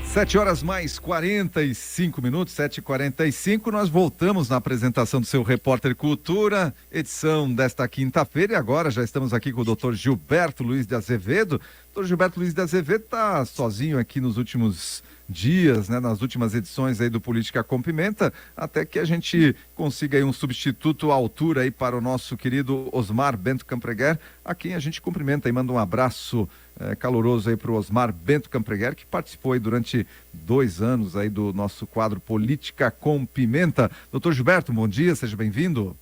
7 horas mais 45 minutos, 7h45, nós voltamos na apresentação do seu Repórter Cultura, edição desta quinta-feira, e agora já estamos aqui com o Dr. Gilberto Luiz de Azevedo. Dr. Gilberto Luiz de Azevedo está sozinho aqui nos últimos dias, né, nas últimas edições aí do Política com Pimenta, até que a gente consiga aí um substituto à altura aí para o nosso querido Osmar Bento Campreguer, a quem a gente cumprimenta e manda um abraço caloroso aí para o Osmar Bento Campreguer, que participou aí durante 2 anos aí do nosso quadro Política com Pimenta. Doutor Gilberto, bom dia, seja bem-vindo.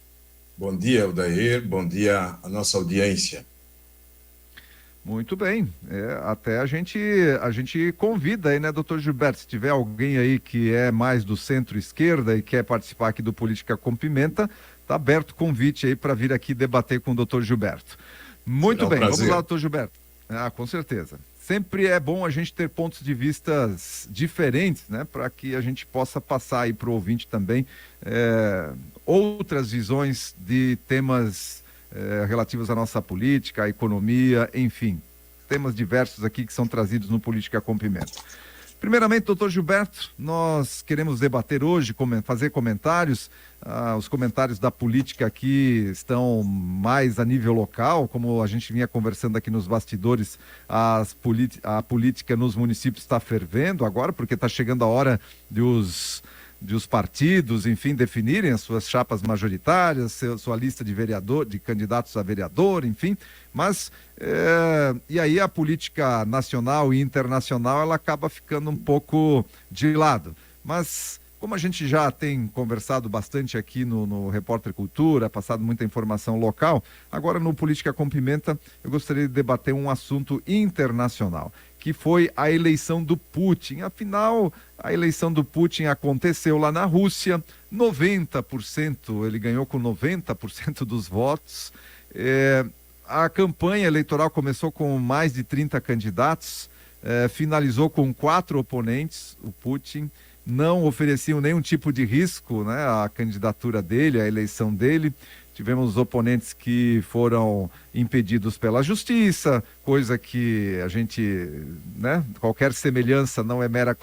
Bom dia, Odair, bom dia à nossa audiência. Muito bem, até a gente convida aí, né, doutor Gilberto, se tiver alguém aí que é mais do centro-esquerda e quer participar aqui do Política com Pimenta, tá aberto o convite aí para vir aqui debater com o doutor Gilberto. Muito bem, vamos lá, doutor Gilberto. Com certeza. Sempre é bom a gente ter pontos de vistas diferentes, né, para que a gente possa passar aí para o ouvinte também outras visões de temas relativos à nossa política, à economia, enfim, temas diversos aqui que são trazidos no Política com Pimenta. Primeiramente, doutor Gilberto, nós queremos debater hoje, fazer comentários. Os comentários da política aqui estão mais a nível local, como a gente vinha conversando aqui nos bastidores, a política nos municípios está fervendo agora, porque está chegando a hora de os partidos, enfim, definirem as suas chapas majoritárias, sua lista de candidatos a vereador, enfim, mas e aí a política nacional e internacional ela acaba ficando um pouco de lado, mas como a gente já tem conversado bastante aqui no Repórter Cultura, passado muita informação local, agora no Política com Pimenta eu gostaria de debater um assunto internacional, que foi a eleição do Putin. Afinal, a eleição do Putin aconteceu lá na Rússia, 90%, ele ganhou com 90% dos votos. A campanha eleitoral começou com mais de 30 candidatos, finalizou com 4 oponentes, o Putin. Não ofereciam nenhum tipo de risco, né, à candidatura dele, à eleição dele. Tivemos oponentes que foram impedidos pela justiça, coisa que a gente, né, qualquer semelhança não é mera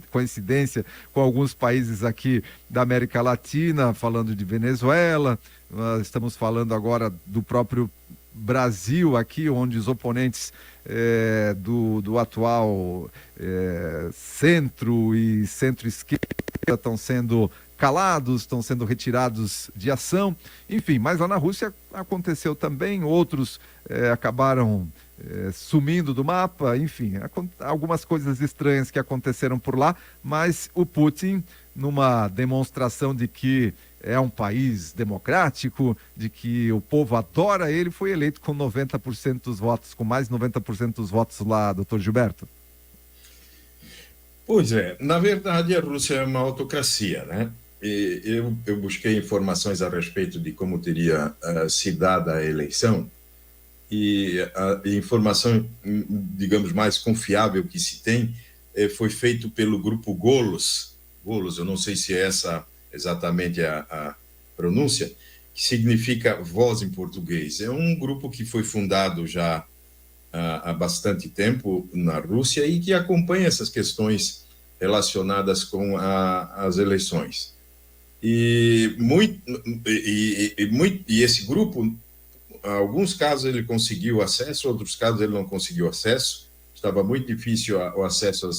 coincidência com alguns países aqui da América Latina, falando de Venezuela, estamos falando agora do próprio Brasil aqui, onde os oponentes do atual centro e centro-esquerda estão sendo calados, estão sendo retirados de ação, enfim, mas lá na Rússia aconteceu também, outros acabaram sumindo do mapa, enfim, algumas coisas estranhas que aconteceram por lá, mas o Putin, numa demonstração de que é um país democrático, de que o povo adora ele, foi eleito com 90% dos votos, com mais de 90% dos votos lá, doutor Gilberto. Pois é, na verdade a Rússia é uma autocracia, né? E eu busquei informações a respeito de como teria se dado a eleição, e a informação, digamos, mais confiável que se tem foi feito pelo grupo Golos, eu não sei se é essa exatamente a pronúncia, que significa voz em português. É um grupo que foi fundado já há bastante tempo na Rússia e que acompanha essas questões relacionadas com as eleições. E esse grupo, em alguns casos ele conseguiu acesso, outros casos ele não conseguiu acesso. Estava muito difícil o acesso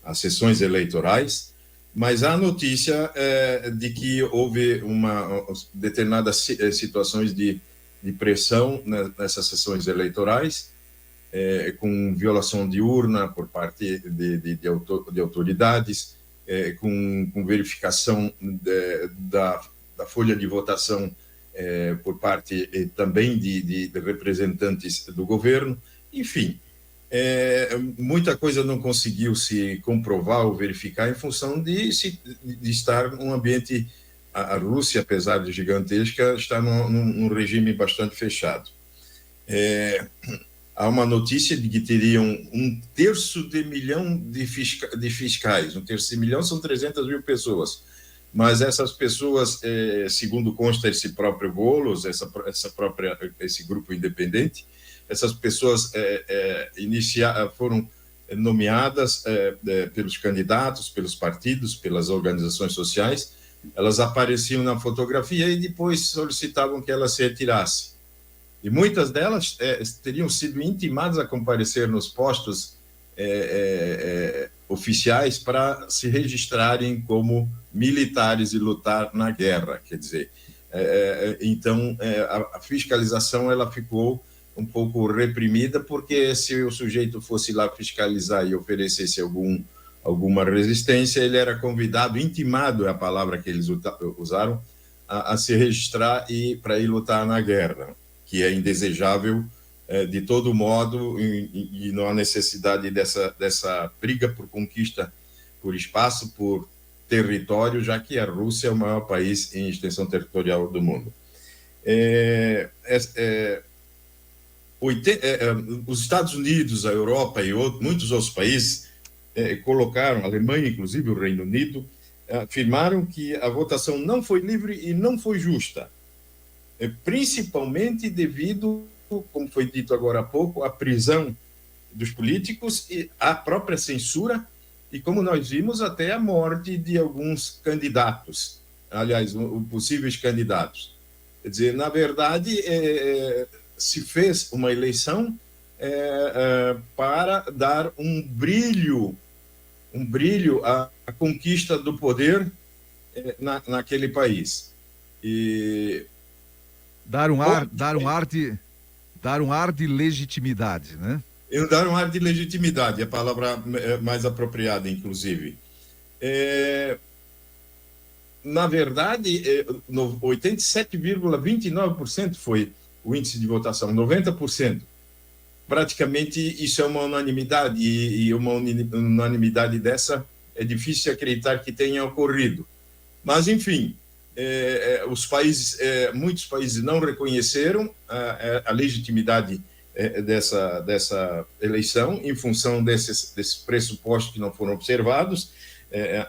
às sessões eleitorais, mas há notícia de que houve determinadas situações de pressão nessas sessões eleitorais, com violação de urna por parte de autoridades, com verificação da folha de votação por parte também de representantes do governo, enfim. Muita coisa não conseguiu se comprovar ou verificar em função de estar num ambiente. A Rússia, apesar de gigantesca, está num regime bastante fechado. Há uma notícia de que teriam 1/3 milhão de fiscais. 1/3 milhão são 300 mil pessoas. Mas essas pessoas, segundo consta esse próprio Golos, esse grupo independente, essas pessoas foram nomeadas pelos candidatos, pelos partidos, pelas organizações sociais. Elas apareciam na fotografia e depois solicitavam que ela se retirasse. E muitas delas teriam sido intimadas a comparecer nos postos oficiais para se registrarem como militares e lutar na guerra. Quer dizer, então a fiscalização ela ficou um pouco reprimida, porque se o sujeito fosse lá fiscalizar e oferecesse alguma resistência, ele era convidado, intimado é a palavra que eles usaram, a se registrar e para ir lutar na guerra, que é indesejável de todo modo, e não há necessidade dessa briga por conquista, por espaço, por território, já que a Rússia é o maior país em extensão territorial do mundo. Os Estados Unidos, a Europa e muitos outros países colocaram, a Alemanha, inclusive o Reino Unido, afirmaram que a votação não foi livre e não foi justa, principalmente devido, como foi dito agora há pouco, à prisão dos políticos e à própria censura e, como nós vimos, até a morte de alguns candidatos, aliás, possíveis candidatos. Quer dizer, na verdade, se fez uma eleição para dar um brilho à conquista do poder naquele país. E dar um ar de legitimidade, né? Dar um ar de legitimidade, a palavra mais apropriada, inclusive. Na verdade, 87,29% foi o índice de votação, 90%. Praticamente isso é uma unanimidade, e uma unanimidade dessa é difícil acreditar que tenha ocorrido. Mas, enfim, muitos países não reconheceram a legitimidade dessa eleição em função desses pressupostos que não foram observados,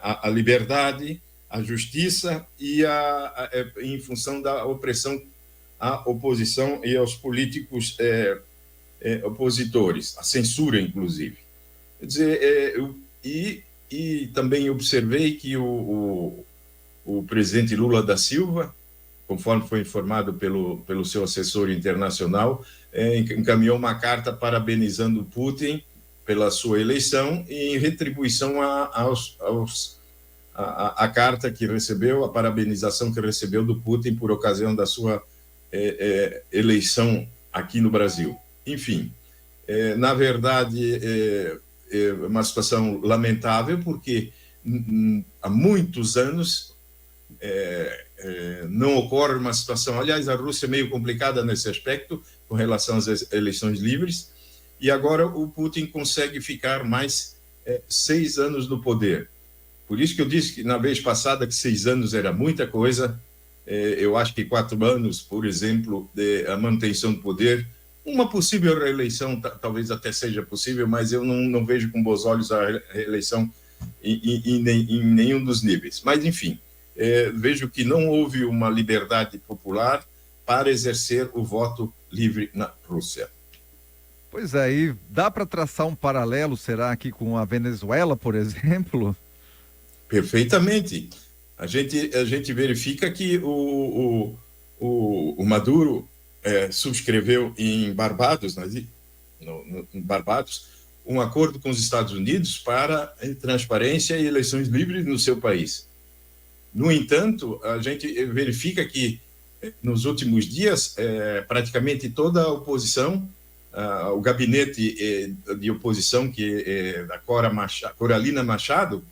a liberdade, a justiça e em função da opressão à oposição e aos políticos opositores, a censura, inclusive. Quer dizer, e também observei que o presidente Lula da Silva, conforme foi informado pelo seu assessor internacional, encaminhou uma carta parabenizando Putin pela sua eleição e em retribuição à carta que recebeu, a parabenização que recebeu do Putin por ocasião da sua eleição aqui no Brasil. Enfim, na verdade, é uma situação lamentável, porque há muitos anos não ocorre uma situação. Aliás, a Rússia é meio complicada nesse aspecto, com relação às eleições livres, e agora o Putin consegue ficar mais 6 anos no poder. Por isso que eu disse que na vez passada que 6 anos era muita coisa. Eu acho que 4 anos, por exemplo, a manutenção do poder, uma possível reeleição talvez até seja possível, mas eu não vejo com bons olhos a reeleição em nenhum dos níveis. Mas, enfim, vejo que não houve uma liberdade popular para exercer o voto livre na Rússia. Pois é, e dá para traçar um paralelo, será, aqui com a Venezuela, por exemplo? Perfeitamente. A gente verifica que o Maduro subscreveu em Barbados, em Barbados, um acordo com os Estados Unidos para transparência e eleições livres no seu país. No entanto, a gente verifica que nos últimos dias, praticamente toda a oposição, o gabinete de oposição da Corina Machado,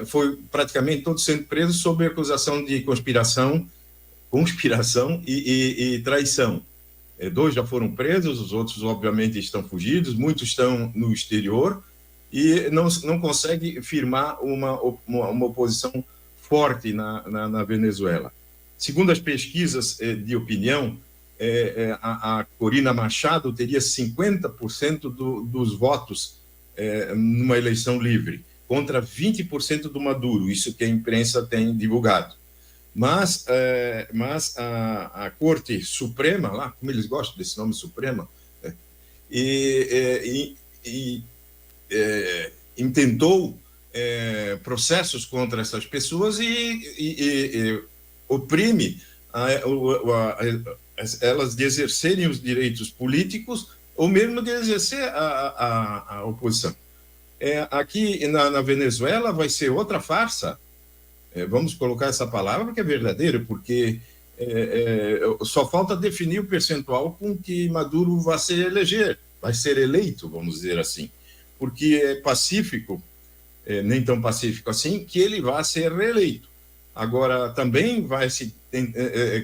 foi praticamente todos sendo presos sob acusação de conspiração e traição. 2 já foram presos, os outros obviamente estão fugidos, muitos estão no exterior e não consegue firmar uma oposição forte na Venezuela. Segundo as pesquisas de opinião, a Corina Machado teria 50% dos votos numa eleição livre, contra 20% do Maduro, isso que a imprensa tem divulgado. Mas a Corte Suprema, lá, como eles gostam desse nome Suprema, né, intentou processos contra essas pessoas e oprime elas de exercerem os direitos políticos ou mesmo de exercer a oposição. Aqui na Venezuela vai ser outra farsa. Vamos colocar essa palavra porque é verdadeira, porque só falta definir o percentual com que Maduro vai ser eleito, vamos dizer assim, porque é pacífico, nem tão pacífico assim, que ele vai ser reeleito. Agora, também vai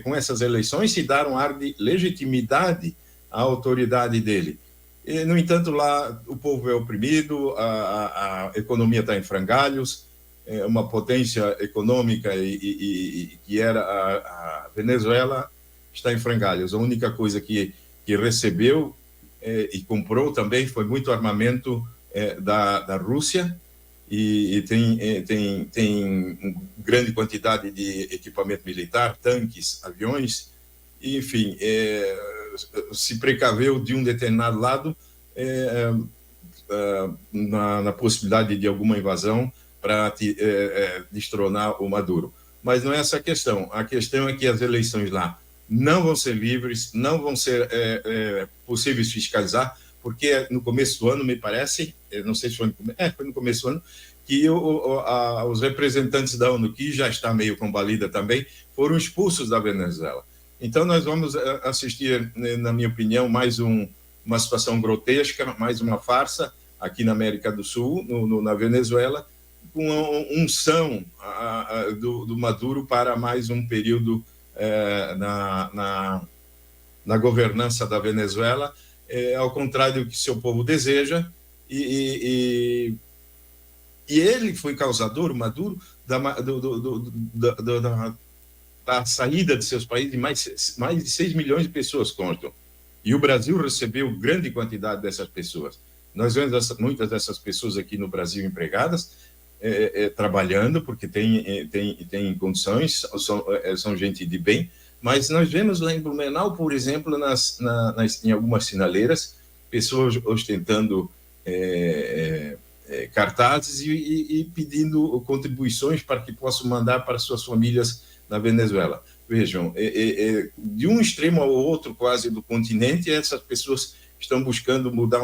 com essas eleições se dar um ar de legitimidade à autoridade dele. No entanto, lá o povo é oprimido, a economia está em frangalhos, uma potência econômica que era a Venezuela está em frangalhos. A única coisa que recebeu e comprou também foi muito armamento da Rússia e tem grande quantidade de equipamento militar, tanques, aviões, enfim, se precaveu de um determinado lado na possibilidade de alguma invasão para destronar o Maduro. Mas não é essa a questão. A questão é que as eleições lá não vão ser livres, não vão ser possíveis de fiscalizar, porque no começo do ano, me parece, não sei se foi no começo do ano, que os representantes da ONU, que já está meio combalida também, foram expulsos da Venezuela. Então, nós vamos assistir, na minha opinião, mais uma situação grotesca, mais uma farsa aqui na América do Sul, na Venezuela, com a unção do Maduro para mais um período na governança da Venezuela, ao contrário do que seu povo deseja, e ele foi causador, o Maduro, da saída de seus países de mais de 6 milhões de pessoas, constam. E o Brasil recebeu grande quantidade dessas pessoas. Nós vemos muitas dessas pessoas aqui no Brasil empregadas, trabalhando, porque tem condições, são gente de bem, mas nós vemos lá em Blumenau, por exemplo, em algumas sinaleiras, pessoas ostentando cartazes e pedindo contribuições para que possam mandar para suas famílias na Venezuela. Vejam, de um extremo ao outro quase do continente, essas pessoas estão buscando mudar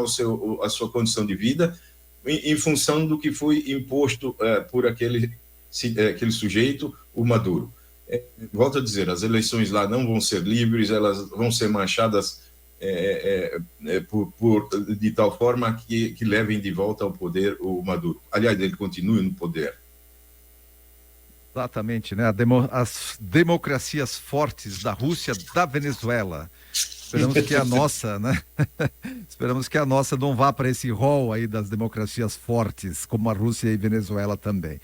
a sua condição de vida em função do que foi imposto por aquele sujeito, o Maduro. Volto a dizer, as eleições lá não vão ser livres, elas vão ser manchadas de tal forma que levem de volta ao poder o Maduro. Aliás, ele continue no poder. Exatamente, né? As democracias fortes da Rússia, da Venezuela. Esperamos que a nossa, né? Esperamos que a nossa não vá para esse rol aí das democracias fortes, como a Rússia e a Venezuela também.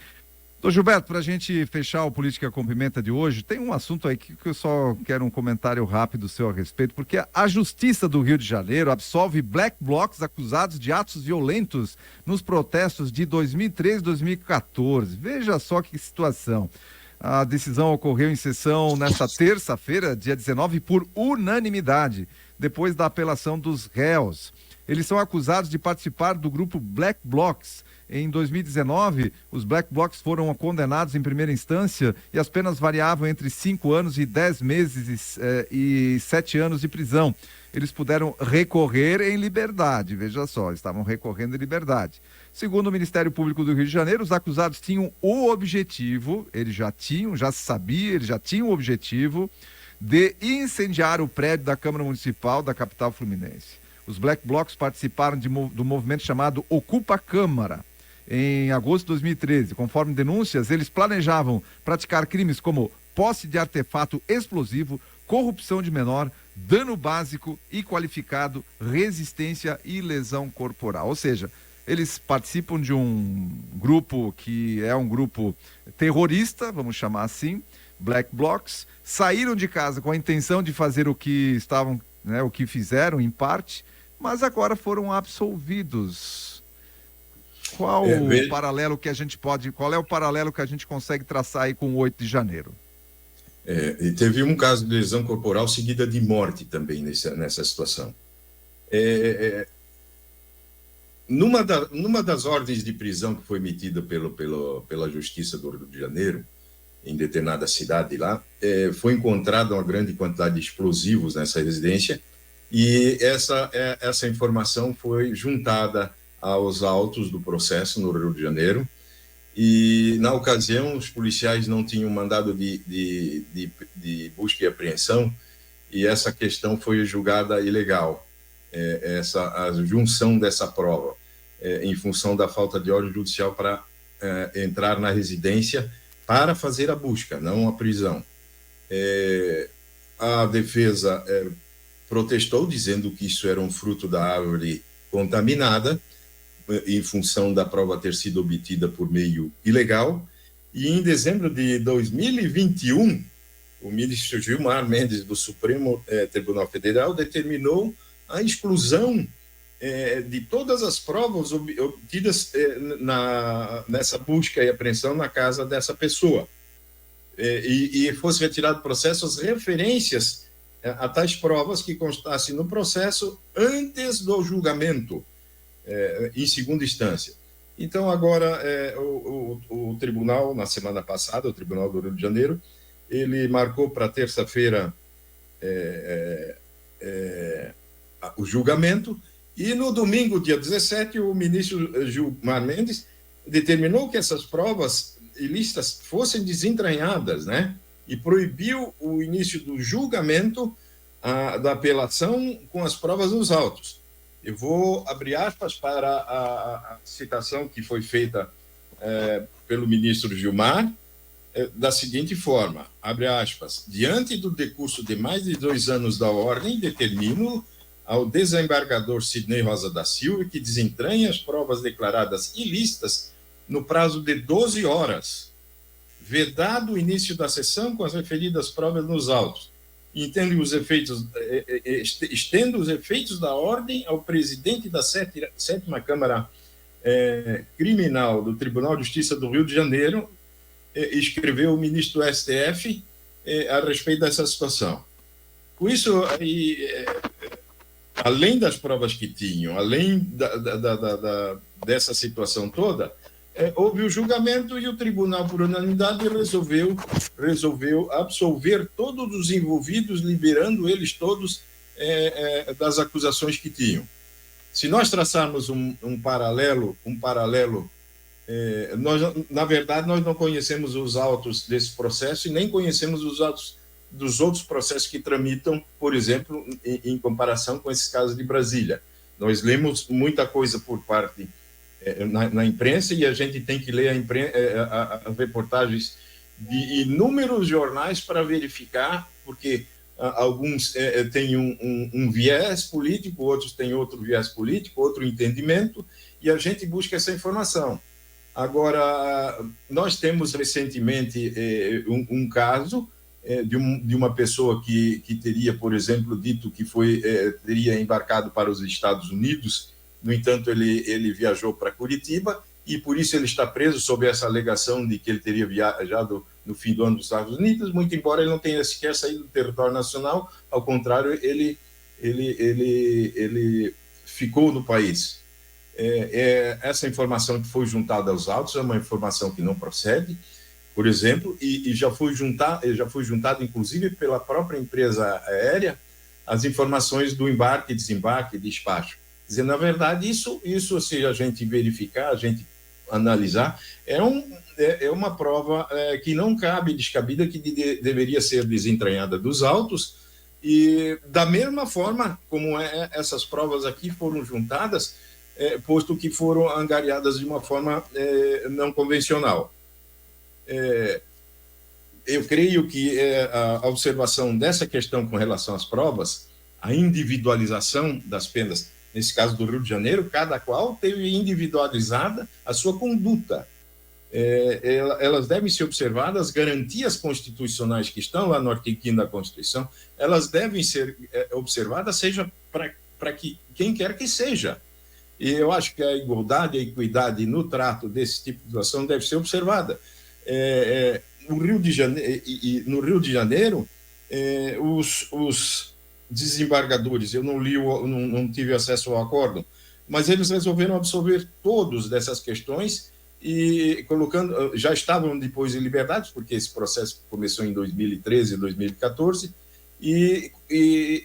Então, Gilberto, para a gente fechar o Política com Pimenta de hoje, tem um assunto aí que eu só quero um comentário rápido seu a respeito, porque a Justiça do Rio de Janeiro absolve Black Blocs acusados de atos violentos nos protestos de 2013 e 2014. Veja só que situação. A decisão ocorreu em sessão nesta terça-feira, dia 19, por unanimidade, depois da apelação dos réus. Eles são acusados de participar do grupo Black Blocs. Em 2019, os Black Blocs foram condenados em primeira instância e as penas variavam entre 5 anos e 10 meses e 7 anos de prisão. Eles puderam recorrer em liberdade, veja só, estavam recorrendo em liberdade. Segundo o Ministério Público do Rio de Janeiro, os acusados tinham o objetivo, eles já tinham o objetivo de incendiar o prédio da Câmara Municipal da capital fluminense. Os Black Blocs participaram do movimento chamado Ocupa Câmara em agosto de 2013. Conforme denúncias, eles planejavam praticar crimes como posse de artefato explosivo, corrupção de menor, dano básico e qualificado, resistência e lesão corporal. Ou seja, eles participam de um grupo que é um grupo terrorista, vamos chamar assim, Black Blocs, saíram de casa com a intenção de fazer o que fizeram em parte, mas agora foram absolvidos. Qual é o paralelo que a gente consegue traçar aí com o 8 de janeiro? E teve um caso de lesão corporal seguida de morte também nessa situação. Numa das ordens de prisão que foi emitida pela Justiça do Rio de Janeiro, em determinada cidade lá, foi encontrada uma grande quantidade de explosivos nessa residência, e essa informação foi juntada aos autos do processo no Rio de Janeiro, e na ocasião os policiais não tinham mandado de busca e apreensão, e essa questão foi julgada ilegal, a junção dessa prova, em função da falta de ordem judicial para entrar na residência para fazer a busca, não a prisão. A defesa protestou, dizendo que isso era um fruto da árvore contaminada, em função da prova ter sido obtida por meio ilegal, e em dezembro de 2021, o ministro Gilmar Mendes, do Supremo Tribunal Federal, determinou a exclusão de todas as provas obtidas nessa busca e apreensão na casa dessa pessoa, e fosse retirado do processo as referências a tais provas que constassem no processo antes do julgamento, em segunda instância. Então, agora, o tribunal, na semana passada, o Tribunal do Rio de Janeiro, ele marcou para terça-feira o julgamento, e no domingo, dia 17, o ministro Gilmar Mendes determinou que essas provas ilícitas fossem desentranhadas, né? E proibiu o início do julgamento da apelação com as provas nos autos. Eu vou abrir aspas para a citação que foi feita pelo ministro Gilmar, da seguinte forma, abre aspas: diante do decurso de mais de 2 anos da ordem, determino ao desembargador Sidney Rosa da Silva que desentranhe as provas declaradas ilícitas no prazo de 12 horas, vedado o início da sessão com as referidas provas nos autos. Estendo os efeitos da ordem ao presidente da 7ª Câmara Criminal do Tribunal de Justiça do Rio de Janeiro, escreveu o ministro do STF a respeito dessa situação. Com isso, além das provas que tinham, além dessa situação toda, houve o julgamento e o tribunal, por unanimidade, resolveu absolver todos os envolvidos, liberando eles todos das acusações que tinham. Se nós traçarmos um paralelo, na verdade, nós não conhecemos os autos desse processo e nem conhecemos os autos dos outros processos que tramitam, por exemplo, em comparação com esses casos de Brasília. Nós lemos muita coisa por parte na imprensa, e a gente tem que ler as reportagens de inúmeros jornais para verificar, porque alguns têm um viés político, outros têm outro viés político, outro entendimento, e a gente busca essa informação. Agora, nós temos recentemente um caso de uma pessoa que teria, por exemplo, dito que teria embarcado para os Estados Unidos. No entanto, ele viajou para Curitiba, e por isso ele está preso sob essa alegação de que ele teria viajado no fim do ano dos Estados Unidos, muito embora ele não tenha sequer saído do território nacional. Ao contrário, ele ficou no país. Essa informação que foi juntada aos autos é uma informação que não procede, por exemplo, e já foi juntado, inclusive, pela própria empresa aérea, as informações do embarque, desembarque e despacho. Quer dizer, na verdade, isso se a gente verificar, a gente analisar, é uma prova que não cabe, descabida, que deveria ser desentranhada dos autos, e da mesma forma como essas provas aqui foram juntadas, posto que foram angariadas de uma forma não convencional. Eu creio que a observação dessa questão com relação às provas, a individualização das penas, nesse caso do Rio de Janeiro, cada qual teve individualizada a sua conduta. Elas devem ser observadas, as garantias constitucionais que estão lá no artigo 5º da Constituição, elas devem ser observadas, seja para quem quer que seja. E eu acho que a igualdade e a equidade no trato desse tipo de situação deve ser observada. o Rio de Janeiro, no Rio de Janeiro, os desembargadores, eu não li, não tive acesso ao acordo, mas eles resolveram absorver todas dessas questões e colocando, já estavam depois em liberdade, porque esse processo começou em 2013, 2014, e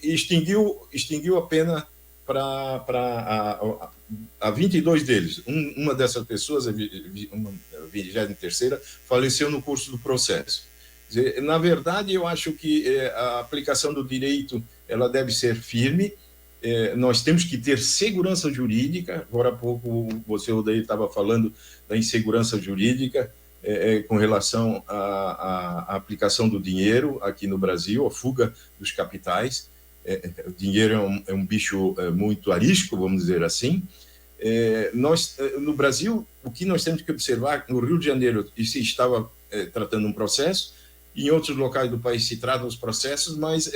extinguiu a pena a 22 deles. Uma dessas pessoas, a 23ª, faleceu no curso do processo. Na verdade, eu acho que a aplicação do direito ela deve ser firme. Nós temos que ter segurança jurídica. Agora há pouco você, Odair, estava falando da insegurança jurídica com relação à aplicação do dinheiro aqui no Brasil, a fuga dos capitais. O dinheiro é um bicho muito arisco, vamos dizer assim. Nós, no Brasil, o que nós temos que observar, no Rio de Janeiro se estava tratando um processo, em outros locais do país se tratam os processos, mas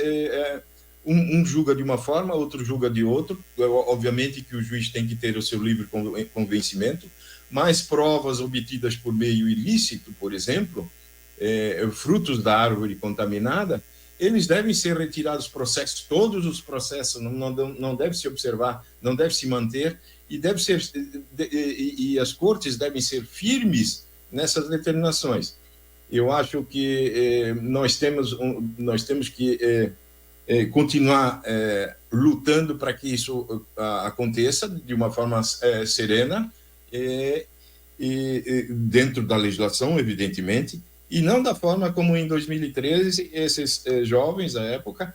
um julga de uma forma, outro julga de outro. Obviamente que o juiz tem que ter o seu livre convencimento, mas provas obtidas por meio ilícito, por exemplo, frutos da árvore contaminada, eles devem ser retirados processos, todos os processos, não deve se observar, não deve se manter, e as cortes devem ser firmes nessas determinações. Eu acho que nós temos que continuar lutando para que isso aconteça de uma forma serena e dentro da legislação, evidentemente, e não da forma como em 2013 esses jovens, à época,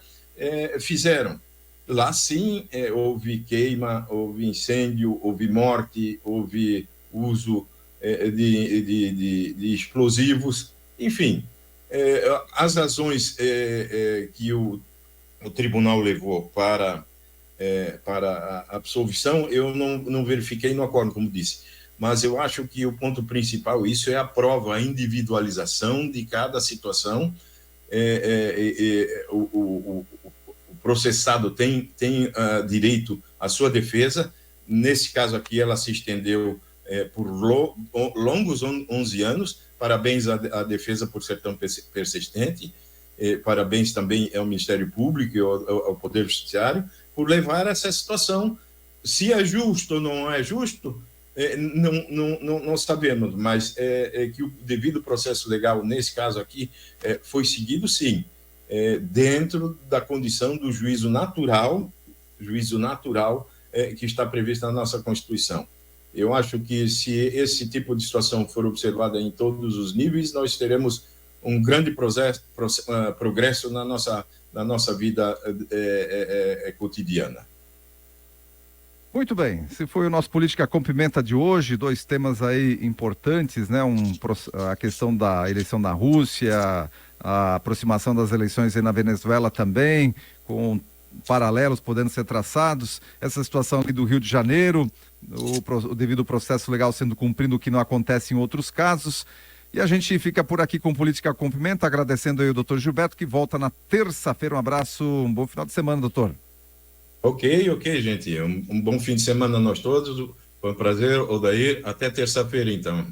fizeram. Lá sim houve queima, houve incêndio, houve morte, houve uso de explosivos, enfim. As razões que o tribunal levou para a absolvição, eu não verifiquei no acordo, como disse. Mas eu acho que o ponto principal, isso é a prova, a individualização de cada situação. O processado tem direito à sua defesa. Nesse caso aqui, ela se estendeu por longos 11 anos. Parabéns à defesa por ser tão persistente. Parabéns também ao Ministério Público e ao Poder Judiciário por levar essa situação. Se é justo ou não é justo, não sabemos, mas que o devido processo legal, nesse caso aqui, foi seguido, sim, dentro da condição do juízo natural que está previsto na nossa Constituição. Eu acho que se esse tipo de situação for observada em todos os níveis, nós teremos um grande progresso na nossa vida cotidiana. Muito bem, esse foi o nosso Política com Pimenta de hoje, 2 temas aí importantes, né? A questão da eleição na Rússia, a aproximação das eleições aí na Venezuela também, com paralelos podendo ser traçados, essa situação aqui do Rio de Janeiro, o devido processo legal sendo cumprido, o que não acontece em outros casos. E a gente fica por aqui com Política com Pimenta, agradecendo aí o doutor Gilberto, que volta na terça-feira. Um abraço, um bom final de semana, doutor. Ok, gente. Um bom fim de semana a nós todos. Foi um prazer, Odair. Até terça-feira, então.